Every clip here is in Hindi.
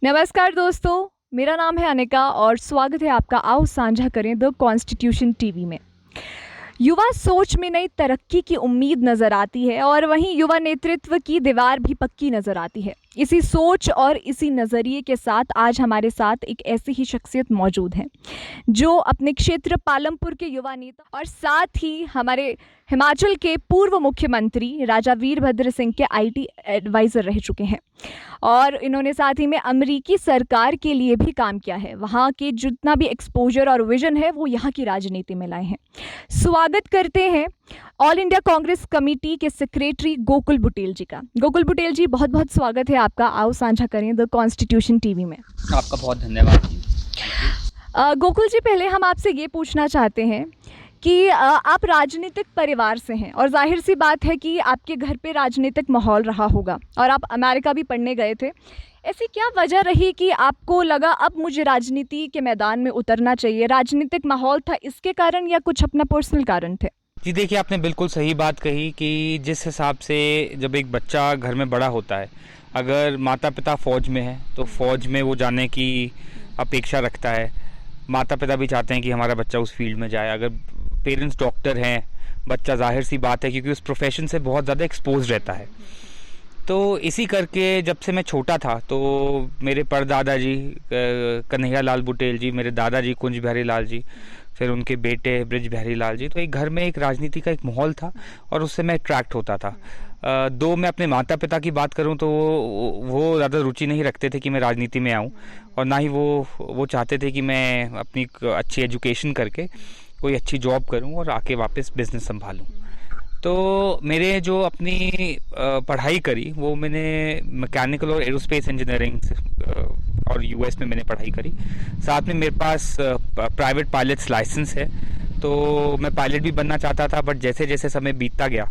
नमस्कार दोस्तों, मेरा नाम है अनिका और स्वागत है आपका आओ साझा करें द कॉन्स्टिट्यूशन टीवी में। युवा सोच में नई तरक्की की उम्मीद नज़र आती है और वहीं युवा नेतृत्व की दीवार भी पक्की नज़र आती है। इसी सोच और इसी नज़रिए के साथ आज हमारे साथ एक ऐसी ही शख्सियत मौजूद है जो अपने क्षेत्र पालमपुर के युवा नेता और साथ ही हमारे हिमाचल के पूर्व मुख्यमंत्री राजा वीरभद्र सिंह के आईटी एडवाइज़र रह चुके हैं और इन्होंने साथ ही में अमेरिकी सरकार के लिए भी काम किया है। वहाँ के जितना भी एक्सपोजर और विजन है वो यहाँ की राजनीति में लाए हैं। स्वागत करते हैं ऑल इंडिया कांग्रेस कमेटी के सेक्रेटरी गोकुल बुटेल जी का। गोकुल बुटेल जी, बहुत बहुत स्वागत है आपका आओ साझा करें द कॉन्स्टिट्यूशन टीवी में। आपका बहुत धन्यवाद। गोकुल जी, पहले हम आपसे ये पूछना चाहते हैं कि आप राजनीतिक परिवार से हैं और जाहिर सी बात है कि आपके घर पे राजनीतिक माहौल रहा होगा और आप अमेरिका भी पढ़ने गए थे। ऐसी क्या वजह रही कि आपको लगा अब मुझे राजनीति के मैदान में उतरना चाहिए? राजनीतिक माहौल था इसके कारण या कुछ अपना पर्सनल कारण थे? जी देखिए, आपने बिल्कुल सही बात कही कि जिस हिसाब से जब एक बच्चा घर में बड़ा होता है, अगर माता पिता फ़ौज में है तो फ़ौज में वो जाने की अपेक्षा रखता है। माता पिता भी चाहते हैं कि हमारा बच्चा उस फील्ड में जाए। अगर पेरेंट्स डॉक्टर हैं, बच्चा जाहिर सी बात है क्योंकि उस प्रोफेशन से बहुत ज़्यादा एक्सपोज रहता है। तो इसी करके जब से मैं छोटा था तो मेरे परदादा जी कन्हैया लाल बुटेल जी, मेरे दादाजी कुंज बिहारी लाल जी, फिर उनके बेटे ब्रिज बिहारी लाल जी, तो एक घर में एक राजनीति का एक माहौल था और उससे मैं अट्रैक्ट होता था। दो मैं अपने माता पिता की बात करूं तो वो ज़्यादा रुचि नहीं रखते थे कि मैं राजनीति में आऊं और ना ही वो चाहते थे कि मैं अपनी अच्छी एजुकेशन करके कोई अच्छी जॉब करूं और आके वापस बिजनेस संभालूं। तो मेरे जो अपनी पढ़ाई करी वो मैंने मैकेनिकल और एरोस्पेस इंजीनियरिंग और यूएस में मैंने पढ़ाई करी। साथ में मेरे पास प्राइवेट पायलट्स लाइसेंस है, तो मैं पायलट भी बनना चाहता था। बट जैसे जैसे समय बीतता गया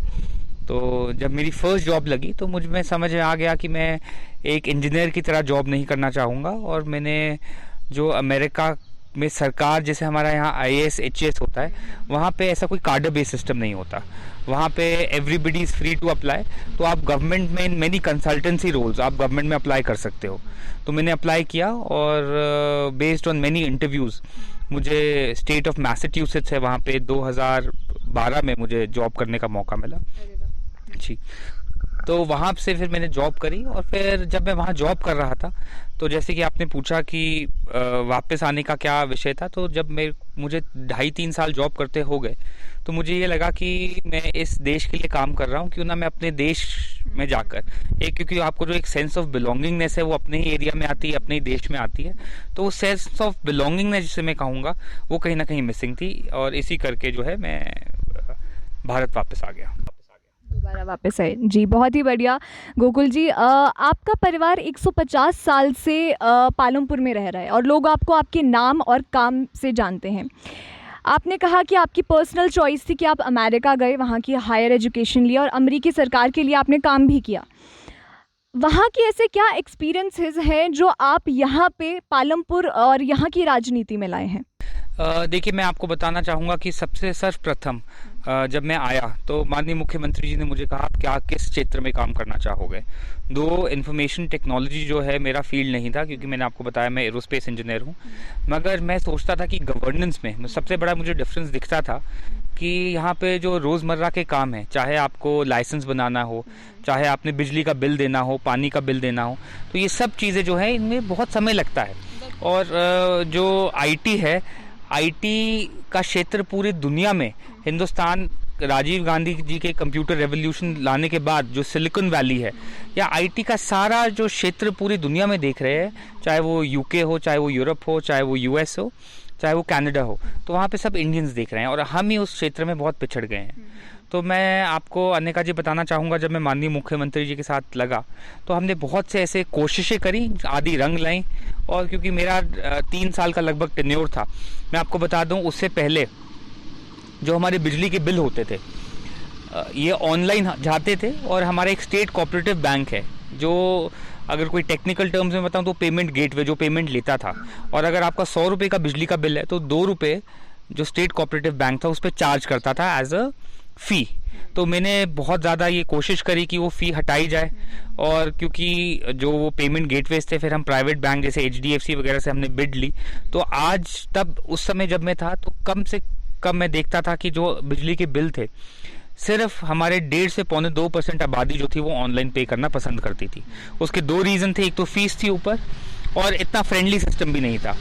तो जब मेरी फर्स्ट जॉब लगी तो मुझ में समझ में आ गया कि मैं एक इंजीनियर की तरह जॉब नहीं करना चाहूँगा। और मैंने जो अमेरिका में सरकार जैसे हमारा यहाँ IAS HAS होता है, वहाँ पे ऐसा कोई कार्डर बेस्ड सिस्टम नहीं होता। वहाँ पे everybody is free to apply. तो आप गवर्नमेंट में इन मेनी कंसल्टेंसी रोल्स आप गवर्नमेंट में अप्लाई कर सकते हो। तो मैंने अप्लाई किया और बेस्ड ऑन मेनी इंटरव्यूज़ मुझे स्टेट ऑफ मैसाचुसेट्स है, वहाँ पे 2012 में मुझे जॉब करने का मौका मिला जी। तो वहाँ से फिर मैंने जॉब करी और फिर जब मैं वहाँ जॉब कर रहा था तो जैसे कि आपने पूछा कि वापस आने का क्या विषय था, तो जब मुझे 2.5-3 साल जॉब करते हो गए तो मुझे ये लगा कि मैं इस देश के लिए काम कर रहा हूँ, क्यों ना मैं अपने देश में जाकर क्योंकि आपको जो एक सेंस ऑफ बिलोंगिंगनेस है वो अपने ही एरिया में आती है, अपने ही देश में आती है। तो वो सेंस ऑफ बिलोंगिंगनेस जिसे मैं कहूँगा वो कहीं ना कहीं मिसिंग थी और इसी करके जो है मैं भारत वापस आ गया। दोबारा वापस आए जी, बहुत ही बढ़िया। गोकुल जी, आपका परिवार 150 साल से पालमपुर में रह रहा है और लोग आपको आपके नाम और काम से जानते हैं। आपने कहा कि आपकी पर्सनल चॉइस थी कि आप अमेरिका गए, वहाँ की हायर एजुकेशन लिया और अमेरिकी सरकार के लिए आपने काम भी किया। वहाँ के ऐसे क्या एक्सपीरियंसेस हैं जो आप यहाँ पे पालमपुर और यहाँ की राजनीति में लाए हैं? देखिए, मैं आपको बताना चाहूँगा कि सबसे सर्वप्रथम जब मैं आया तो माननीय मुख्यमंत्री जी ने मुझे कहा आप क्या किस क्षेत्र में काम करना चाहोगे। दो इंफॉर्मेशन टेक्नोलॉजी जो है मेरा फील्ड नहीं था, क्योंकि मैंने आपको बताया मैं एरोस्पेस इंजीनियर हूँ। मगर मैं सोचता था कि गवर्नेंस में सबसे बड़ा मुझे डिफरेंस दिखता था कि यहाँ पे जो रोज़मर्रा के काम है, चाहे आपको लाइसेंस बनाना हो, चाहे आपने बिजली का बिल देना हो, पानी का बिल देना हो, तो ये सब चीज़ें जो है इनमें बहुत समय लगता है। और जो IT है, IT का क्षेत्र पूरी दुनिया में, हिंदुस्तान राजीव गांधी जी के कंप्यूटर रेवोल्यूशन लाने के बाद जो सिलिकॉन वैली है या IT का सारा जो क्षेत्र पूरी दुनिया में देख रहे हैं, चाहे वो UK हो, चाहे वो यूरोप हो, चाहे वो US हो, चाहे वो कनाडा हो, तो वहाँ पे सब इंडियंस देख रहे हैं और हम ही उस क्षेत्र में बहुत पिछड़ गए हैं। तो मैं आपको अनिका जी बताना चाहूँगा, जब मैं माननीय मुख्यमंत्री जी के साथ लगा तो हमने बहुत से ऐसे कोशिशें करी, आदि रंग लाई। और क्योंकि मेरा 3 साल का लगभग टेन्योर था, मैं आपको बता दूं उससे पहले जो हमारे बिजली के बिल होते थे ये ऑनलाइन जाते थे और हमारा एक स्टेट कोऑपरेटिव बैंक है जो, अगर कोई टेक्निकल टर्म्स में बताऊं तो पेमेंट गेटवे जो पेमेंट लेता था। और अगर आपका 100 रुपये का बिजली का बिल है तो 2 रुपये जो स्टेट कोऑपरेटिव बैंक था उस पर चार्ज करता था एज अ फ़ी, तो मैंने बहुत ज़्यादा ये कोशिश करी कि वो फ़ी हटाई जाए। और क्योंकि जो वो पेमेंट गेटवेज थे, फिर हम प्राइवेट बैंक जैसे HDFC वगैरह से हमने बिड ली। तो आज तब उस समय जब मैं था तो कम से कम मैं देखता था कि जो बिजली के बिल थे, सिर्फ हमारे 1.5 से 2% आबादी जो थी वो ऑनलाइन पे करना पसंद करती थी। उसके 2 रीज़न थे, एक तो फीस थी ऊपर, और इतना फ्रेंडली सिस्टम भी नहीं था।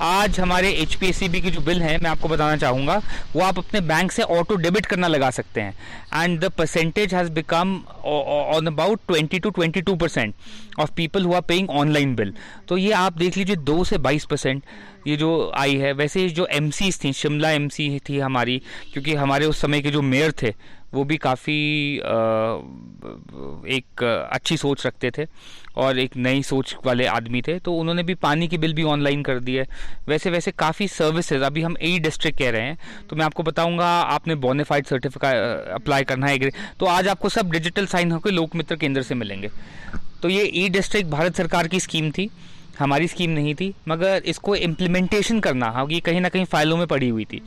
आज हमारे HPSCB की जो बिल है, मैं आपको बताना चाहूँगा, वो आप अपने बैंक से ऑटो डेबिट करना लगा सकते हैं, and the percentage has become on about 20 to 22% of people who are paying online bill. तो ये आप देख लीजिए 2 से 22% ये जो आई है। वैसे जो MCs थी, शिमला MC थी हमारी, क्योंकि हमारे उस समय के जो मेयर थे वो भी काफ़ी एक अच्छी सोच रखते थे और एक नई सोच वाले आदमी थे, तो उन्होंने भी पानी की बिल भी ऑनलाइन कर दी है। वैसे वैसे काफ़ी सर्विसेज, अभी हम E-डिस्ट्रिक्ट कह रहे हैं, तो मैं आपको बताऊंगा, आपने बोनाफाइड सर्टिफिकेट अप्लाई करना है तो आज आपको सब डिजिटल साइन होकर लोकमित्र केंद्र से मिलेंगे। तो ये E-डिस्ट्रिक्ट भारत सरकार की स्कीम थी, हमारी स्कीम नहीं थी, मगर इसको इम्प्लीमेंटेशन करना, हाँ, ये कहीं ना कहीं फाइलों में पड़ी हुई थी।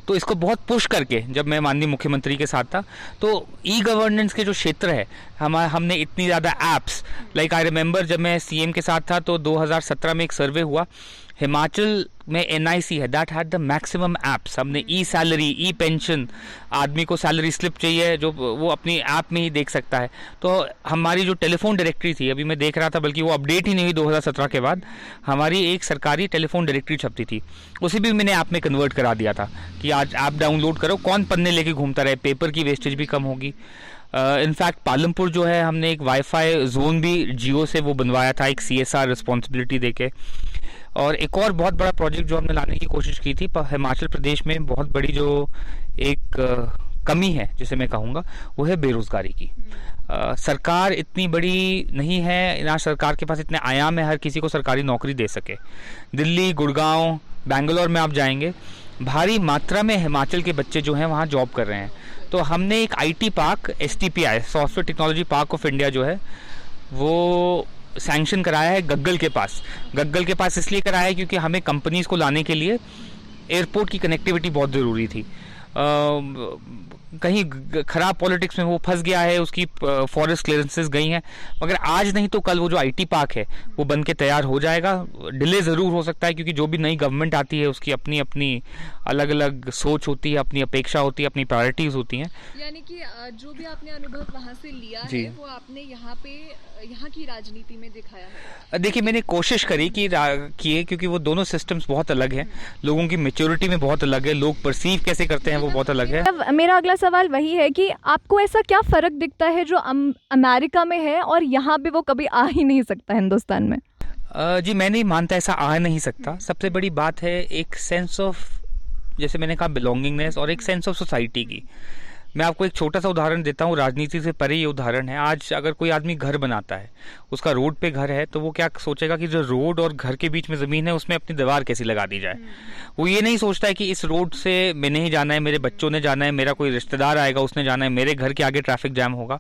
तो इसको बहुत पुश करके जब मैं माननीय मुख्यमंत्री के साथ था, तो E-गवर्नेंस के जो क्षेत्र है, हमने इतनी ज़्यादा ऐप्स, लाइक आई रिमेंबर जब मैं CM के साथ था तो 2017 में एक सर्वे हुआ, हिमाचल में NIC है that had the maximum apps. हमने E-सैलरी, E-पेंशन, आदमी को सैलरी स्लिप चाहिए जो वो अपनी ऐप में ही देख सकता है। तो हमारी जो टेलीफोन डायरेक्टरी थी, अभी मैं देख रहा था, बल्कि वो अपडेट ही नहीं हुई 2017 के बाद, हमारी एक सरकारी टेलीफोन डायरेक्टरी छपती थी, उसे भी मैंने ऐप में कन्वर्ट करा दिया था कि आज ऐप डाउनलोड करो, कौन पन्ने लेके घूमता रहे, पेपर की वेस्टेज भी कम होगी। इनफैक्ट पालमपुर जो है, हमने एक वाईफाई जोन भी जियो से वो बनवाया था, एक CSR रिस्पॉन्सिबिलिटी देके। और एक और बहुत बड़ा प्रोजेक्ट जो हमने लाने की कोशिश की थी, हिमाचल प्रदेश में बहुत बड़ी जो एक कमी है जिसे मैं कहूँगा, वो है बेरोजगारी की। सरकार इतनी बड़ी नहीं है, ना सरकार के पास इतने आयाम है हर किसी को सरकारी नौकरी दे सके। दिल्ली, गुड़गांव, बेंगलोर में आप जाएंगे, भारी मात्रा में हिमाचल के बच्चे जो हैं वहाँ जॉब कर रहे हैं। तो हमने एक IT park, STPI, software technology park of India जो है, वो सैंक्शन कराया है गग्गल के पास। गग्गल के पास इसलिए कराया है क्योंकि हमें कंपनीज को लाने के लिए एयरपोर्ट की कनेक्टिविटी बहुत ज़रूरी थी। कहीं खराब पॉलिटिक्स में वो फंस गया है, उसकी फॉरेस्ट क्लियरेंसेस गई हैं, मगर आज नहीं तो कल वो जो IT पार्क है वो बन के तैयार हो जाएगा। डिले ज़रूर हो सकता है क्योंकि जो भी नई गवर्नमेंट आती है उसकी अपनी अपनी अलग अलग सोच होती है, अपनी अपेक्षा होती है, अपनी प्रायोरिटीज़ होती हैं। यानी कि जो भी आपने अनुभव वहाँ से लिया है वो आपने यहाँ की राजनीति में दिखाया है। देखिए, मैंने कोशिश करी कि क्योंकि वो दोनों सिस्टम्स बहुत अलग हैं, लोगों की मेच्योरिटी में बहुत अलग है, लोग परसीव कैसे करते हैं वो बहुत अलग है। मेरा अगला सवाल वही है कि आपको ऐसा क्या फ़र्क दिखता है जो अमेरिका में है और यहाँ पे वो कभी आ ही नहीं सकता हिंदुस्तान में? जी, मैं नहीं मानता ऐसा आ नहीं सकता। सबसे बड़ी बात है एक सेंस ऑफ, जैसे मैंने कहा, बिलोंगिंगनेस और एक सेंस ऑफ सोसाइटी की। मैं आपको एक छोटा सा उदाहरण देता हूँ, राजनीति से परे ये उदाहरण है। आज अगर कोई आदमी घर बनाता है, उसका रोड पे घर है, तो वो क्या सोचेगा कि जो रोड और घर के बीच में ज़मीन है उसमें अपनी दीवार कैसी लगा दी जाए। वो ये नहीं सोचता है कि इस रोड से मैंने ही जाना है, मेरे बच्चों ने जाना है, मेरा कोई रिश्तेदार आएगा उसने जाना है, मेरे घर के आगे ट्रैफिक जैम होगा।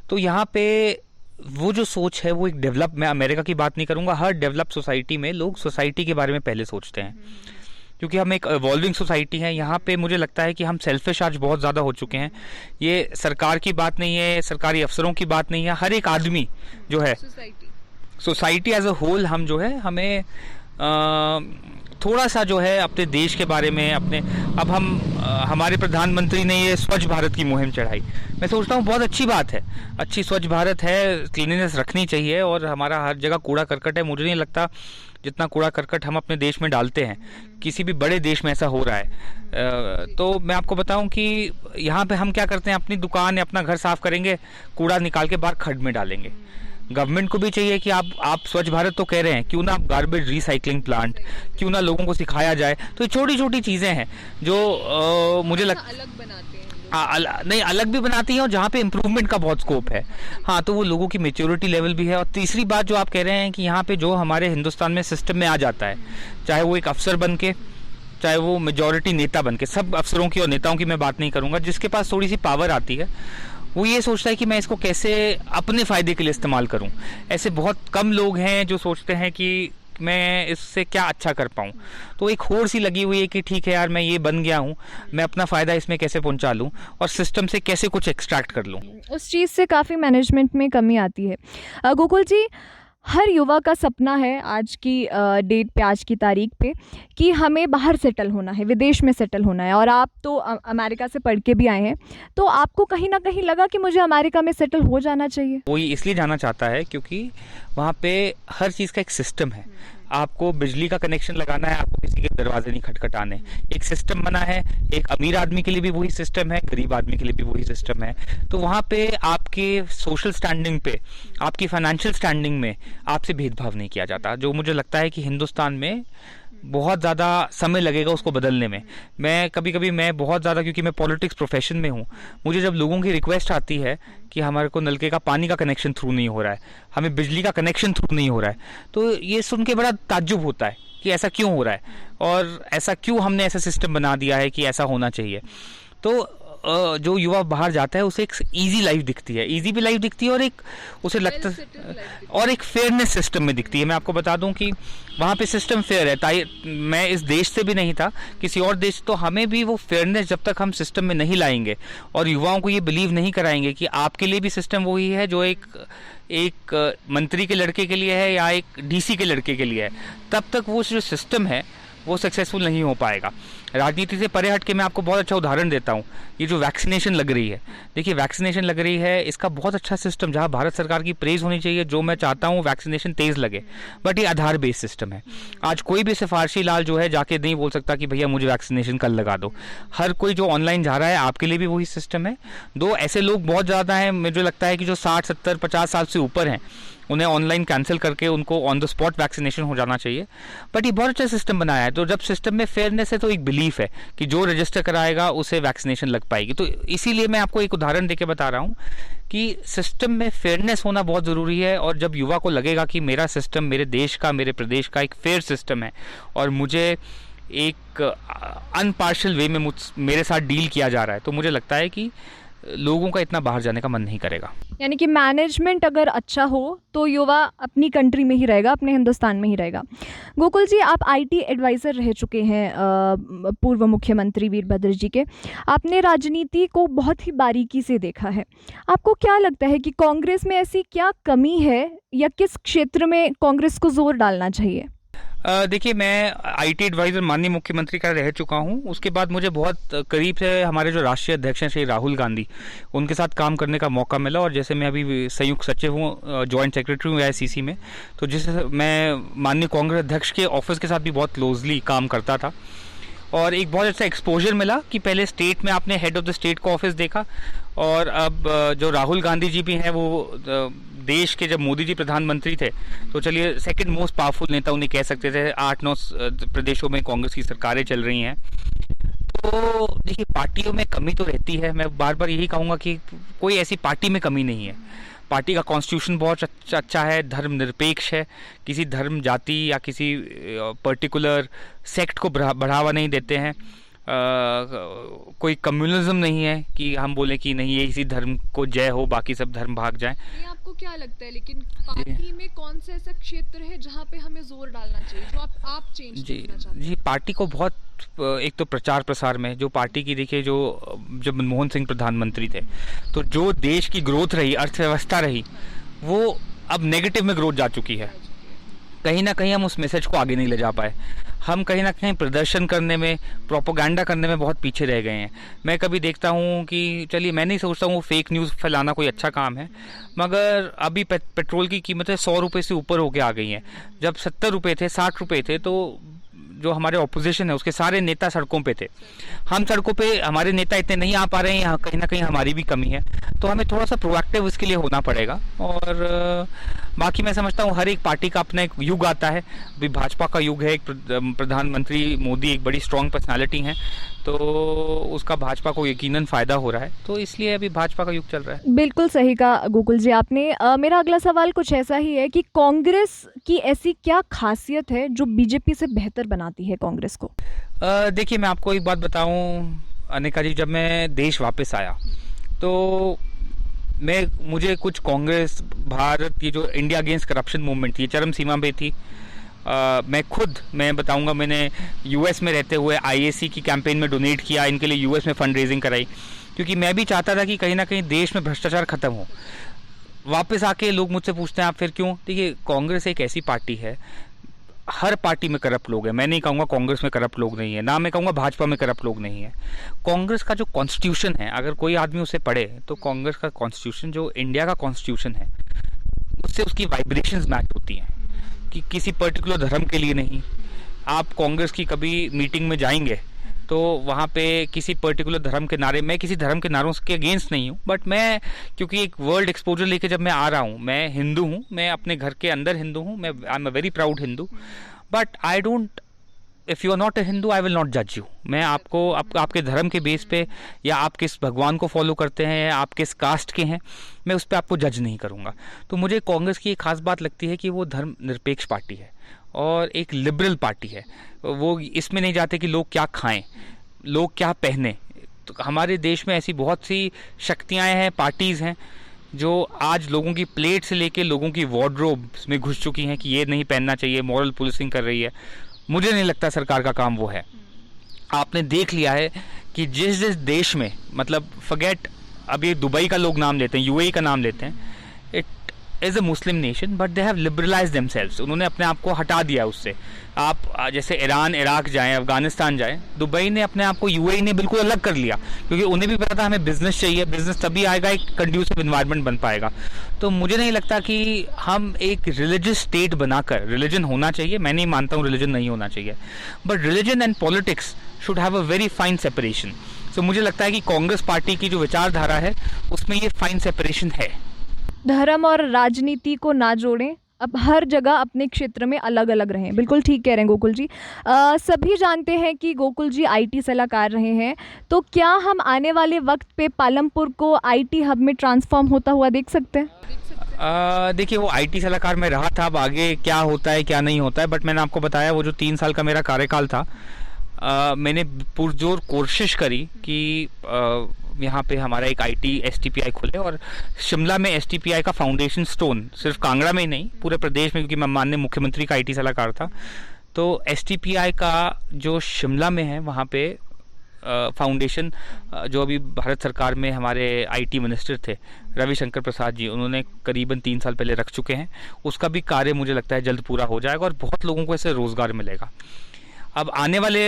तो यहाँ पे वो जो सोच है वो एक डेवलप, मैं अमेरिका की बात नहीं करूँगा, हर डेवलप सोसाइटी में लोग सोसाइटी के बारे में पहले सोचते हैं, क्योंकि हम एक इवॉल्विंग सोसाइटी है। यहाँ पे मुझे लगता है कि हम सेल्फिश आज बहुत ज़्यादा हो चुके हैं। ये सरकार की बात नहीं है, सरकारी अफसरों की बात नहीं है, हर एक आदमी जो है, सोसाइटी एज अ होल, हम जो है, हमें थोड़ा सा जो है अपने देश के बारे में, अपने, अब हम हमारे प्रधानमंत्री ने ये स्वच्छ भारत की मुहिम चढ़ाई, मैं सोचता हूँ बहुत अच्छी बात है, अच्छी स्वच्छ भारत है, क्लीनिनेस रखनी चाहिए। और हमारा हर जगह कूड़ा करकट है, मुझे नहीं लगता जितना कूड़ा करकट हम अपने देश में डालते हैं किसी भी बड़े देश में ऐसा हो रहा है। तो मैं आपको बताऊं कि यहाँ पे हम क्या करते हैं, अपनी दुकान या अपना घर साफ करेंगे, कूड़ा निकाल के बाहर खड्ड में डालेंगे। गवर्नमेंट को भी चाहिए कि आप स्वच्छ भारत तो कह रहे हैं, क्यों ना आप गार्बेज रिसाइकलिंग प्लांट, क्यों ना लोगों को सिखाया जाए। तो ये छोटी छोटी चीज़ें हैं जो मुझे लगता अलग बनाते हैं, नहीं अलग भी बनाती हैं, और जहाँ पे इम्प्रूवमेंट का बहुत स्कोप है, हाँ, तो वो लोगों की मेच्योरिटी लेवल भी है। और तीसरी बात जो आप कह रहे हैं कि यहाँ पे जो हमारे हिंदुस्तान में सिस्टम में आ जाता है, चाहे वो एक अफसर बन के, चाहे वो मेजॉरिटी नेता बन के, सब अफसरों की और नेताओं की मैं बात नहीं करूँगा, जिसके पास थोड़ी सी पावर आती है वो ये सोचता है कि मैं इसको कैसे अपने फ़ायदे के लिए इस्तेमाल करूं। ऐसे बहुत कम लोग हैं जो सोचते हैं कि मैं इससे क्या अच्छा कर पाऊँ। तो एक होड़ सी लगी हुई है कि ठीक है यार, मैं ये बन गया हूँ, मैं अपना फ़ायदा इसमें कैसे पहुँचा लूँ और सिस्टम से कैसे कुछ एक्सट्रैक्ट कर लूँ। उस चीज़ से काफ़ी मैनेजमेंट में कमी आती है। गोकुल जी, हर युवा का सपना है आज की डेट पे, आज की तारीख पे, कि हमें बाहर सेटल होना है, विदेश में सेटल होना है। और आप तो अमेरिका से पढ़ के भी आए हैं, तो आपको कहीं ना कहीं लगा कि मुझे अमेरिका में सेटल हो जाना चाहिए? कोई इसलिए जाना चाहता है क्योंकि वहाँ पे हर चीज़ का एक सिस्टम है। आपको बिजली का कनेक्शन लगाना है, आपको किसी के दरवाजे नहीं खटखटाने, एक सिस्टम बना है। एक अमीर आदमी के लिए भी वही सिस्टम है, गरीब आदमी के लिए भी वही सिस्टम है। तो वहाँ पे आपके सोशल स्टैंडिंग पे, आपकी फाइनेंशियल स्टैंडिंग में आपसे भेदभाव नहीं किया जाता, जो मुझे लगता है कि हिंदुस्तान में बहुत ज़्यादा समय लगेगा उसको बदलने में। मैं कभी मैं बहुत ज़्यादा, क्योंकि मैं पॉलिटिक्स प्रोफेशन में हूँ, मुझे जब लोगों की रिक्वेस्ट आती है कि हमारे को नलके का पानी का कनेक्शन थ्रू नहीं हो रहा है, हमें बिजली का कनेक्शन थ्रू नहीं हो रहा है, तो ये सुन के बड़ा ताज्जुब होता है कि ऐसा क्यों हो रहा है और ऐसा क्यों हमने ऐसा सिस्टम बना दिया है कि ऐसा होना चाहिए। तो जो युवा बाहर जाता है उसे एक इजी लाइफ दिखती है, इजी भी लाइफ दिखती है, और एक उसे लगता है, और एक फेयरनेस सिस्टम में दिखती है। मैं आपको बता दूं कि वहाँ पे सिस्टम फेयर है। ताई मैं इस देश से भी नहीं था, किसी और देश, तो हमें भी वो फेयरनेस जब तक हम सिस्टम में नहीं लाएंगे और युवाओं को ये बिलीव नहीं कराएंगे कि आपके लिए भी सिस्टम वही है जो एक मंत्री के लड़के के लिए है या एक डीसी के लड़के के लिए है, तब तक वो जो सिस्टम है वो सक्सेसफुल नहीं हो पाएगा। राजनीति से परे हट के मैं आपको बहुत अच्छा उदाहरण देता हूँ। ये जो वैक्सीनेशन लग रही है, देखिए वैक्सीनेशन लग रही है, इसका बहुत अच्छा सिस्टम, जहाँ भारत सरकार की प्रेज होनी चाहिए, जो मैं चाहता हूँ वैक्सीनेशन तेज लगे, बट ये आधार बेस्ड सिस्टम है। आज कोई भी सिफारशी लाल जो है जाके नहीं बोल सकता कि भैया मुझे वैक्सीनेशन कल लगा दो। हर कोई जो ऑनलाइन जा रहा है, आपके लिए भी वही सिस्टम है। दो ऐसे लोग बहुत ज़्यादा हैं, मुझे लगता है कि जो 60, 70, 50 साल से ऊपर हैं, उन्हें ऑनलाइन कैंसिल करके उनको ऑन द स्पॉट वैक्सीनेशन हो जाना चाहिए। बट ये बहुत अच्छा सिस्टम बनाया है। तो जब सिस्टम में फेयरनेस है तो एक बिलीफ है कि जो रजिस्टर कराएगा उसे वैक्सीनेशन लग पाएगी। तो इसीलिए मैं आपको एक उदाहरण देके बता रहा हूँ कि सिस्टम में फेयरनेस होना बहुत ज़रूरी है। और जब युवा को लगेगा कि मेरा सिस्टम, मेरे देश का, मेरे प्रदेश का एक फेयर सिस्टम है और मुझे एक अनपार्शियल वे में मेरे साथ डील किया जा रहा है, तो मुझे लगता है कि लोगों का इतना बाहर जाने का मन नहीं करेगा। यानी कि मैनेजमेंट अगर अच्छा हो तो युवा अपनी कंट्री में ही रहेगा, अपने हिंदुस्तान में ही रहेगा। गोकुल जी, आप आईटी एडवाइज़र रह चुके हैं पूर्व मुख्यमंत्री वीरभद्र जी के। आपने राजनीति को बहुत ही बारीकी से देखा है। आपको क्या लगता है कि कांग्रेस में ऐसी क्या कमी है या किस क्षेत्र में कांग्रेस को जोर डालना चाहिए? देखिए, मैं आईटी एडवाइज़र माननीय मुख्यमंत्री का रह चुका हूं। उसके बाद मुझे बहुत करीब से हमारे जो राष्ट्रीय अध्यक्ष हैं श्री राहुल गांधी, उनके साथ काम करने का मौका मिला। और जैसे मैं अभी संयुक्त सचिव हूं, जॉइंट सेक्रेटरी हूं AICC में, तो जिससे मैं माननीय कांग्रेस अध्यक्ष के ऑफिस के साथ भी बहुत क्लोजली काम करता था। और एक बहुत अच्छा एक्सपोजर मिला कि पहले स्टेट में आपने हेड ऑफ द स्टेट का ऑफिस देखा, और अब जो राहुल गांधी जी भी हैं, वो देश के, जब मोदी जी प्रधानमंत्री थे तो चलिए सेकंड मोस्ट पावरफुल नेता उन्हें कह सकते थे। 8-9 प्रदेशों में कांग्रेस की सरकारें चल रही हैं। तो देखिए, पार्टियों में कमी तो रहती है। मैं बार बार यही कहूँगा कि कोई ऐसी पार्टी में कमी नहीं है। पार्टी का कॉन्स्टिट्यूशन बहुत अच्छा है, धर्मनिरपेक्ष है, किसी धर्म, जाति या किसी पर्टिकुलर सेक्ट को बढ़ावा नहीं देते हैं। कोई कम्युनिज्म नहीं है कि हम बोले कि नहीं ये इसी धर्म को जय हो, बाकी सब धर्म भाग जाएं। ये आपको क्या लगता है, लेकिन पार्टी में कौन सा ऐसा क्षेत्र है जहाँ पे हमें जोर डालना चाहिए, जो आप चेंज करना चाहते हैं? जी, पार्टी को बहुत, एक तो प्रचार प्रसार में जो पार्टी की, देखिए जो जब मनमोहन सिंह प्रधानमंत्री थे तो जो देश की ग्रोथ रही, अर्थव्यवस्था रही, वो अब नेगेटिव में ग्रोथ जा चुकी है। कहीं ना कहीं हम उस मैसेज को आगे नहीं ले जा पाए। हम कहीं ना कहीं प्रदर्शन करने में, प्रोपोगंडा करने में बहुत पीछे रह गए हैं। मैं कभी देखता हूँ कि, चलिए मैं नहीं सोचता हूँ वो फेक न्यूज़ फैलाना कोई अच्छा काम है, मगर अभी पेट्रोल की कीमतें 100 रुपये से ऊपर होके आ गई हैं। जब 70 रुपये थे, 60 रुपये थे, तो जो हमारे ऑपोजिशन है उसके सारे नेता सड़कों पे थे। हम सड़कों पे, हमारे नेता इतने नहीं आ पा रहे हैं, यहाँ कहीं ना कहीं हमारी भी कमी है। तो हमें थोड़ा सा प्रोएक्टिव इसके लिए होना पड़ेगा। और बाकी मैं समझता हूँ हर एक पार्टी का अपना एक युग आता है। अभी भाजपा का युग है, एक प्रधानमंत्री मोदी एक बड़ी स्ट्रॉन्ग पर्सनालिटी हैं, तो उसका भाजपा को यकीनन फ़ायदा हो रहा है, तो इसलिए अभी भाजपा का युग चल रहा है। बिल्कुल सही कहा गोकुल जी आपने। मेरा अगला सवाल कुछ ऐसा ही है कि कांग्रेस की ऐसी क्या खासियत है जो बीजेपी से बेहतर बनाती है कांग्रेस को? देखिए, मैं आपको एक बात बताऊं अनिका जी, जब मैं देश वापस आया तो मुझे कुछ कांग्रेस, भारत, ये जो इंडिया अगेंस्ट करप्शन मूवमेंट थी, चरम सीमा पे थी। मैं बताऊंगा, मैंने यूएस में रहते हुए आईएसी की कैंपेन में डोनेट किया, इनके लिए यूएस में फंड रेजिंग कराई, क्योंकि मैं भी चाहता था कि कहीं ना कहीं देश में भ्रष्टाचार खत्म हो। वापस आके लोग मुझसे पूछते हैं आप फिर क्यों? देखिए, कांग्रेस एक ऐसी पार्टी है, हर पार्टी में करप्ट लोग हैं। मैं नहीं कहूँगा कांग्रेस में करप्ट लोग नहीं है, ना मैं कहूँगा भाजपा में करप्ट लोग नहीं है। कांग्रेस का जो कॉन्स्टिट्यूशन है, अगर कोई आदमी उसे पढ़े तो कांग्रेस का कॉन्स्टिट्यूशन, जो इंडिया का कॉन्स्टिट्यूशन है, उससे उसकी वाइब्रेशंस मैच होती हैं कि किसी पर्टिकुलर धर्म के लिए नहीं। आप कांग्रेस की कभी मीटिंग में जाएंगे तो वहाँ पे किसी पर्टिकुलर धर्म के नारे, मैं किसी धर्म के नारों के अगेंस्ट नहीं हूँ, बट मैं क्योंकि एक वर्ल्ड एक्सपोजर लेके जब मैं आ रहा हूँ, मैं हिंदू हूँ, मैं अपने घर के अंदर हिंदू हूँ, मैं I am a very proud Hindu, but I don't, if you are not a Hindu I will not जज यू। मैं आपको आपके धर्म के बेस पे, या आप किस भगवान को फॉलो करते हैं, या आप किस कास्ट के हैं, मैं उस पर आपको जज नहीं करूँगा। तो मुझे कांग्रेस की एक खास बात लगती है कि वो धर्म निरपेक्ष पार्टी है और एक लिबरल पार्टी है। वो इसमें नहीं जाते कि लोग क्या खाएं, लोग क्या पहने। तो हमारे देश में ऐसी बहुत सी शक्तियाँ हैं, पार्टीज़ हैं, जो आज लोगों की प्लेट से लेके लोगों की वार्डरोब में घुस चुकी हैं कि ये नहीं पहनना चाहिए, मॉरल पुलिसिंग कर रही है। मुझे नहीं लगता सरकार का काम वो है। आपने देख लिया है कि जिस जिस देश में, मतलब फॉरगेट, अब ये दुबई का लोग नाम लेते हैं, यूएई का नाम लेते हैं, it is a Muslim nation but they have liberalise themselves. उन्होंने अपने आप को हटा दिया उससे। आप जैसे ईरान, इराक जाएं, अफगानिस्तान जाएं, दुबई ने अपने आप को, यूएई ने बिल्कुल अलग कर लिया, क्योंकि उन्हें भी पता था हमें बिजनेस चाहिए, बिजनेस तभी आएगा, एक कंड्यूसिव इन्वायरमेंट बन पाएगा। तो मुझे नहीं लगता कि हम एक रिलीजियस स्टेट बनाकर, रिलीजन होना चाहिए, मैं नहीं मानता हूँ रिलीजन नहीं होना चाहिए, but religion and politics should have a very fine separation. So मुझे लगता है कि कांग्रेस पार्टी की जो विचारधारा है उसमें ये फाइन सेपरेशन है। धर्म और राजनीति को ना जोड़ें, अब हर जगह अपने क्षेत्र में अलग अलग रहें। बिल्कुल ठीक कह रहे हैं गोकुल जी। सभी जानते हैं कि गोकुल जी आईटी सलाहकार रहे हैं, तो क्या हम आने वाले वक्त पे पालमपुर को आईटी हब में ट्रांसफॉर्म होता हुआ देख सकते हैं? देखिए, वो आईटी सलाहकार में रहा था, अब आगे क्या होता है क्या नहीं होता है, बट मैंने आपको बताया वो जो 3 साल का मेरा कार्यकाल था, मैंने पुरजोर कोशिश करी कि यहाँ पे हमारा एक आईटी एसटीपीआई खुले, और शिमला में एसटीपीआई का फाउंडेशन स्टोन, सिर्फ कांगड़ा में ही नहीं पूरे प्रदेश में, क्योंकि मैं माननीय मुख्यमंत्री का आईटी सलाहकार था, तो एसटीपीआई का जो शिमला में है वहाँ पे फाउंडेशन, जो अभी भारत सरकार में हमारे आईटी मिनिस्टर थे रविशंकर प्रसाद जी, उन्होंने करीबन 3 साल पहले रख चुके हैं। उसका भी कार्य मुझे लगता है जल्द पूरा हो जाएगा और बहुत लोगों को ऐसे रोज़गार मिलेगा। अब आने वाले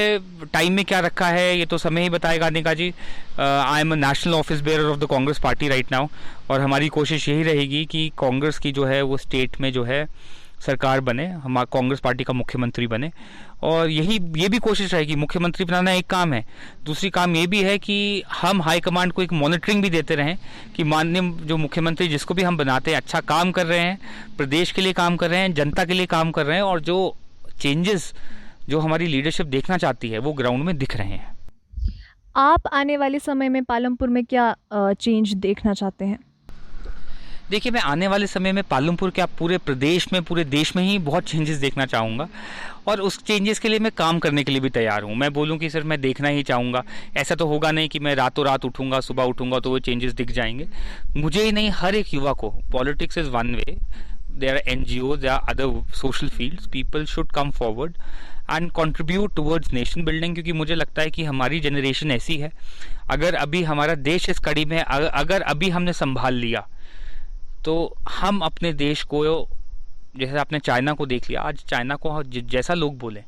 टाइम में क्या रखा है ये तो समय ही बताएगा Anika ji. I am a national office bearer of the Congress party right now, और हमारी कोशिश यही रहेगी कि कांग्रेस की जो है वो स्टेट में जो है सरकार बने, हमारा कांग्रेस पार्टी का मुख्यमंत्री बने, और ये भी कोशिश रहेगी। मुख्यमंत्री बनाना एक काम है, दूसरी काम ये भी है कि हम हाईकमांड को एक मॉनिटरिंग भी देते रहें कि माननीय जो मुख्यमंत्री जिसको भी हम बनाते हैं अच्छा काम कर रहे हैं, प्रदेश के लिए काम कर रहे हैं, जनता के लिए काम कर रहे हैं, और जो चेंजेस जो हमारी लीडरशिप देखना चाहती है वो ग्राउंड में दिख रहे हैं। आप आने वाले समय में पालमपुर में क्या चेंज देखना चाहते हैं? देखिए, मैं आने वाले समय में पालमपुर के पूरे प्रदेश में, पूरे देश में ही बहुत चेंजेस देखना चाहूँगा, और उस चेंजेस के लिए मैं काम करने के लिए भी तैयार हूँ। मैं बोलूँ कि सिर्फ मैं देखना ही चाहूँगा, ऐसा तो होगा नहीं कि मैं रातों रात उठूँगा, सुबह उठूँगा तो वो चेंजेस दिख जाएंगे। मुझे ही नहीं, हर एक युवा को, politics is one way, there are NGOs, there are other social fields, people should come forward and contribute towards nation building, क्योंकि मुझे लगता है कि हमारी जनरेशन ऐसी है, अगर अभी हमारा देश इस कड़ी में, अगर अभी हमने संभाल लिया तो हम अपने देश को, जैसे आपने चाइना को देख लिया, आज चाइना को जैसा लोग बोले,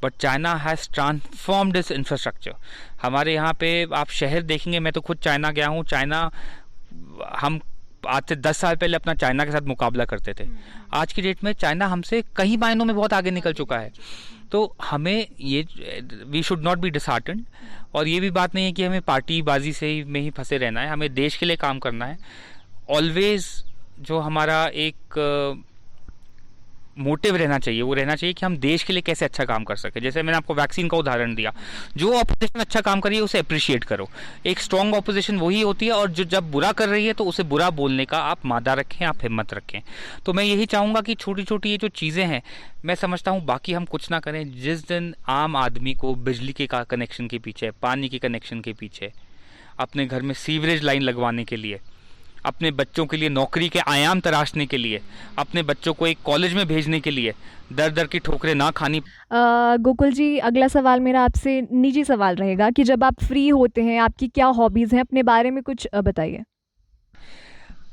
but China has transformed it's infrastructure. हमारे यहाँ पे आप शहर देखेंगे, मैं तो खुद चाइना गया हूँ, चाइना, हम आज से 10 साल पहले अपना चाइना के साथ मुकाबला करते थे, आज की डेट में चाइना हमसे कई मायनों में बहुत आगे निकल चुका है। तो हमें ये, we should not be disheartened, और ये भी बात नहीं है कि हमें पार्टी बाजी से ही में ही फंसे रहना है, हमें देश के लिए काम करना है। ऑलवेज जो हमारा एक मोटिव रहना चाहिए, वो रहना चाहिए कि हम देश के लिए कैसे अच्छा काम कर सके। जैसे मैंने आपको वैक्सीन का उदाहरण दिया, जो ऑपोजिशन अच्छा काम कर रही है उसे अप्रिशिएट करो। एक स्ट्रॉन्ग ऑपोजिशन वही होती है, और जो जब बुरा कर रही है तो उसे बुरा बोलने का आप मादा रखें, आप हिम्मत रखें। तो मैं यही चाहूँगा कि छोटी छोटी ये जो चीज़ें हैं, मैं समझता हूँ बाकी हम कुछ ना करें, जिस दिन आम आदमी को बिजली के कनेक्शन के पीछे, पानी के कनेक्शन के पीछे, अपने घर में सीवरेज लाइन लगवाने के लिए अपने बच्चों के लिए नौकरी के आयाम तराशने के लिए, अपने बच्चों को एक कॉलेज में भेजने के लिए दर दर की ठोकरें ना खानी। गोकुल जी, अगला सवाल मेरा आपसे निजी सवाल रहेगा कि जब आप फ्री होते हैं आपकी क्या हॉबीज़ हैं, अपने बारे में कुछ बताइए।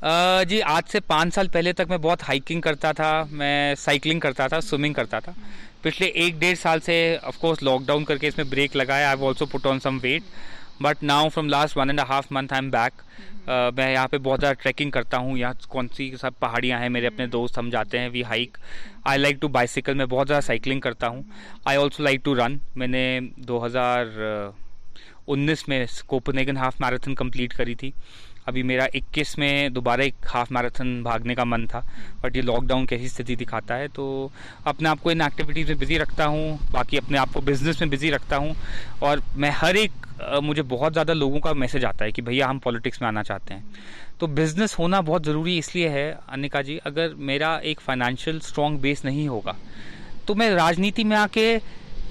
जी, आज से 5 साल पहले तक मैं बहुत हाइकिंग करता था, मैं साइकिलिंग करता था, स्विमिंग करता था। पिछले 1-1.5 साल से ऑफ कोर्स लॉकडाउन करके इसमें ब्रेक लगा है। I have also put on some weight, but now from last 1.5 month I am back. मैं यहाँ पे बहुत ज़्यादा ट्रैकिंग करता हूँ। यहाँ कौन सी सब पहाड़ियाँ हैं, मेरे अपने दोस्त हम जाते हैं, we hike. I like to bicycle, मैं बहुत ज़्यादा साइकिलिंग करता हूँ। I also like to run. मैंने 2019 में कोपेनहेगन हाफ मैराथन कंप्लीट करी थी। अभी मेरा 21 में दोबारा एक हाफ मैराथन भागने का मन था, बट ये लॉकडाउन कैसी स्थिति दिखाता है, तो अपने आप को इन एक्टिविटीज़ में बिज़ी रखता हूँ, बाकी अपने आप को बिज़नेस में बिज़ी रखता हूँ। और मैं हर एक मुझे बहुत ज़्यादा लोगों का मैसेज आता है कि भैया हम पॉलिटिक्स में आना चाहते हैं। तो बिज़नेस होना बहुत ज़रूरी इसलिए है अनिका जी, अगर मेरा एक फाइनेंशियल स्ट्रॉन्ग बेस नहीं होगा तो मैं राजनीति में आके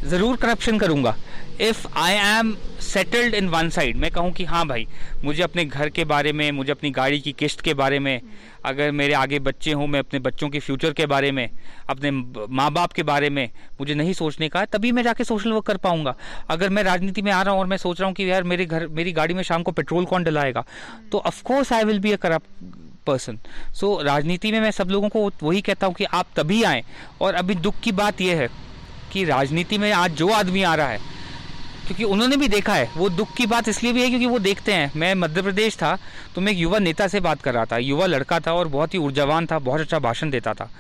ज़रूर करप्शन करूँगा। If I am settled in one side, मैं कहूँ कि हाँ भाई, मुझे अपने घर के बारे में, मुझे अपनी गाड़ी की किस्त के बारे में, अगर मेरे आगे बच्चे हों, मैं अपने बच्चों के फ्यूचर के बारे में, अपने माँ बाप के बारे में मुझे नहीं सोचने का है, तभी मैं जाके सोशल वर्क कर पाऊँगा। अगर मैं राजनीति में आ रहा हूँ और मैं सोच रहा हूँ कि यार मेरी गाड़ी में शाम को पेट्रोल कौन डलाएगा, तो of course I will be a corrupt person. So राजनीति में मैं सब लोगों को वही कहता हूँ कि आप तभी आएँ। और अभी दुख की बात यह है कि राजनीति में आज जो आदमी आ रहा है, क्योंकि उन्होंने भी देखा है, वो दुख की बात इसलिए भी है क्योंकि वो देखते हैं। मैं मध्य प्रदेश था तो मैं एक युवा नेता से बात कर रहा था, युवा लड़का था और बहुत ही ऊर्जावान था, बहुत अच्छा भाषण देता था।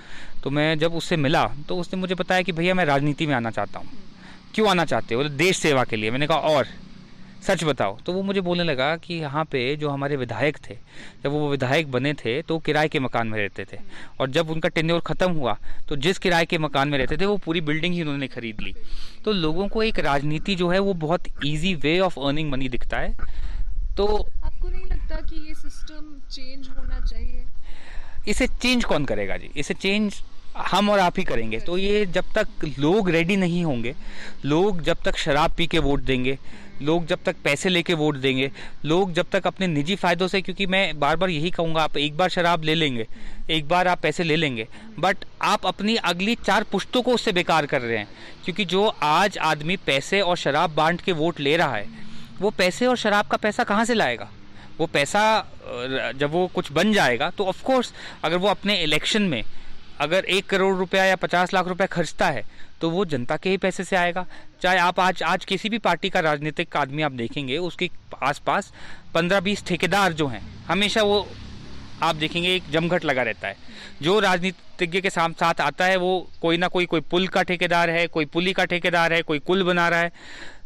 तो मैं जब उससे मिला तो उसने मुझे बताया कि भैया मैं राजनीति में आना चाहता हूँ। क्यों आना चाहते हो? बोले देश सेवा के लिए। मैंने कहा और सच बताओ। तो वो मुझे बोलने लगा कि यहाँ पे जो हमारे विधायक थे, जब वो विधायक बने थे तो किराए के मकान में रहते थे, और जब उनका टेन्योर ख़त्म हुआ तो जिस किराए के मकान में रहते थे वो पूरी बिल्डिंग ही उन्होंने खरीद ली। तो लोगों को एक राजनीति जो है वो बहुत easy way of earning money दिखता है। तो आपको नहीं लगता कि ये सिस्टम चेंज होना चाहिए? इसे चेंज कौन करेगा जी? इसे चेंज हम और आप ही करेंगे। तो ये जब तक लोग रेडी नहीं होंगे, लोग जब तक शराब पी के वोट देंगे, लोग जब तक पैसे लेके वोट देंगे, लोग जब तक अपने निजी फ़ायदों से, क्योंकि मैं बार बार यही कहूँगा, आप एक बार शराब ले लेंगे, एक बार आप पैसे ले लेंगे, बट आप अपनी अगली 4 पुश्तों को उससे बेकार कर रहे हैं। क्योंकि जो आज आदमी पैसे और शराब बांट के वोट ले रहा है, वो पैसे और शराब का पैसा कहाँ से लाएगा? वो पैसा जब वो कुछ बन जाएगा तो ऑफकोर्स अगर वो अपने इलेक्शन में अगर 1 करोड़ रुपया या 50 लाख रुपया खर्चता है तो वो जनता के ही पैसे से आएगा। चाहे आप आज किसी भी पार्टी का राजनीतिक आदमी आप देखेंगे, उसके आसपास 15-20 ठेकेदार जो हैं, हमेशा वो आप देखेंगे एक जमघट लगा रहता है। जो राजनीतिज्ञ के साथ आता है वो कोई ना कोई पुल का ठेकेदार है, कोई पुली का ठेकेदार है, कोई कुल बना रहा है।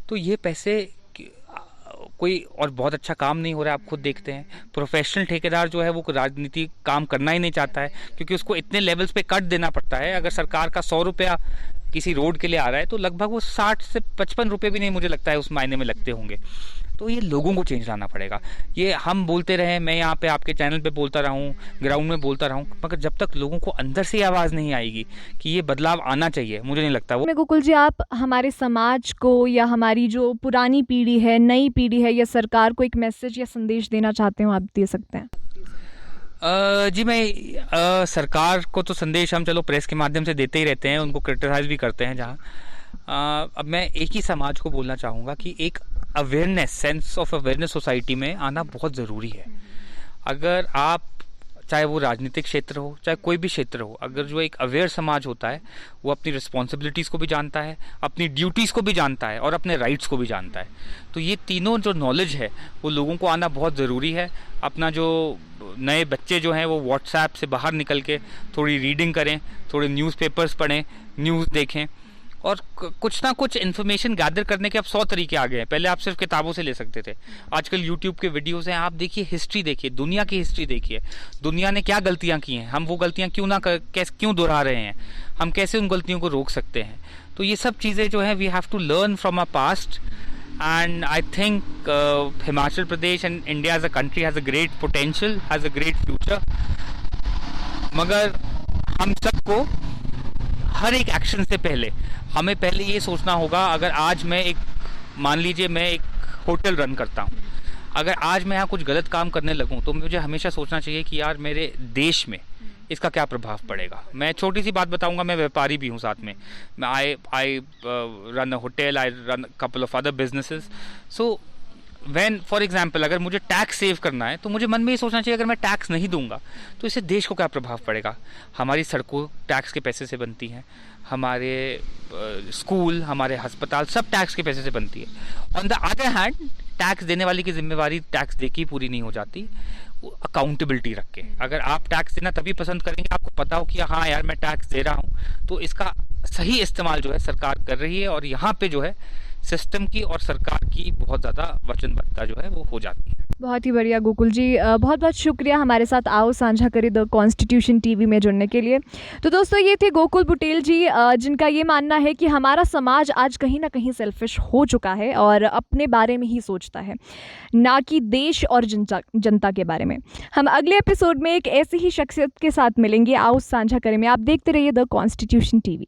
तो ये पैसे कोई और बहुत अच्छा काम नहीं हो रहा है, आप खुद देखते हैं। प्रोफेशनल ठेकेदार जो है वो राजनीति काम करना ही नहीं चाहता है, क्योंकि उसको इतने लेवल्स पे कट देना पड़ता है। अगर सरकार का 100 रुपया किसी रोड के लिए आ रहा है तो लगभग वो 60 से 55 रुपये भी नहीं, मुझे लगता है, उस मायने में लगते होंगे। तो ये लोगों को चेंज लाना पड़ेगा। ये हम बोलते रहे, मैं यहाँ पे आपके चैनल पे बोलता रहूँ, ग्राउंड में बोलता रहूँ, मगर जब तक लोगों को अंदर से आवाज़ नहीं आएगी कि ये बदलाव आना चाहिए, मुझे नहीं लगता वो। गोकुल जी, आप हमारे समाज को या हमारी जो पुरानी पीढ़ी है, नई पीढ़ी है, या सरकार को एक मैसेज या संदेश देना चाहते हो, आप दे सकते हैं। जी मैं सरकार को तो संदेश हम चलो प्रेस के माध्यम से देते ही रहते हैं, उनको क्रिटिसाइज भी करते हैं जहाँ। अब मैं एक ही समाज को बोलना चाहूँगा कि एक awareness, sense of awareness society में आना बहुत ज़रूरी है। अगर आप, चाहे वो राजनीतिक क्षेत्र हो, चाहे कोई भी क्षेत्र हो, अगर जो एक अवेयर समाज होता है वो अपनी रिस्पॉन्सिबिलिटीज़ को भी जानता है, अपनी ड्यूटीज़ को भी जानता है और अपने राइट्स को भी जानता है। तो ये तीनों जो नॉलेज है वो लोगों को आना बहुत ज़रूरी है। अपना जो नए बच्चे जो हैं वो व्हाट्सएप से बाहर निकल के थोड़ी रीडिंग करें, थोड़े न्यूज़पेपर्स पढ़ें, न्यूज़ देखें, और कुछ ना कुछ इन्फॉर्मेशन गैदर करने के अब 100 तरीके आ गए हैं। पहले आप सिर्फ किताबों से ले सकते थे, आजकल यूट्यूब के वीडियोस हैं। आप देखिए, हिस्ट्री देखिए, दुनिया की हिस्ट्री देखिए, दुनिया ने क्या गलतियां की हैं, हम वो गलतियां क्यों दोहरा रहे हैं, हम कैसे उन गलतियों को रोक सकते हैं। तो ये सब चीज़ें जो हैं, we have to learn from our past. And I think Himachal Pradesh and India as a country has a great potential, has a great future. मगर हम सबको हर एक एक्शन से पहले हमें पहले ये सोचना होगा, अगर आज मैं मान लीजिए मैं एक होटल रन करता हूँ, अगर आज मैं यहाँ कुछ गलत काम करने लगूँ तो मुझे हमेशा सोचना चाहिए कि यार मेरे देश में इसका क्या प्रभाव पड़ेगा। मैं छोटी सी बात बताऊंगा, मैं व्यापारी भी हूँ साथ में। मैं I run a hotel, I run couple of other businesses. So when for example अगर मुझे टैक्स सेव करना है तो मुझे मन में ये सोचना चाहिए अगर मैं टैक्स नहीं दूंगा तो इससे देश को क्या प्रभाव पड़ेगा। हमारी सड़कों टैक्स के पैसे से बनती हैं, हमारे स्कूल, हमारे अस्पताल सब टैक्स के पैसे से बनती है। On the other hand tax देने वाली की जिम्मेवारी टैक्स दे के पूरी नहीं हो जाती, अकाउंटेबिलिटी रख के। अगर आप टैक्स देना तभी पसंद करेंगे आपको पता हो कि हाँ यार मैं टैक्स दे रहा हूँ, तो इसका सही इस्तेमाल जो है सरकार कर रही है और यहाँ पे जो है सिस्टम की और सरकार की बहुत ज़्यादा वचनबद्धता जो है वो हो जाती है। बहुत ही बढ़िया गोकुल जी, बहुत बहुत शुक्रिया हमारे साथ आओ साझा करें द कॉन्स्टिट्यूशन टीवी में जुड़ने के लिए। तो दोस्तों ये थे गोकुल बुटेल जी, जिनका ये मानना है कि हमारा समाज आज कहीं ना कहीं सेल्फिश हो चुका है और अपने बारे में ही सोचता है, ना कि देश और जनता के बारे में। हम अगले एपिसोड में एक ऐसी ही शख्सियत के साथ मिलेंगे आओ साझा करें में। आप देखते रहिए द कॉन्स्टिट्यूशन टीवी।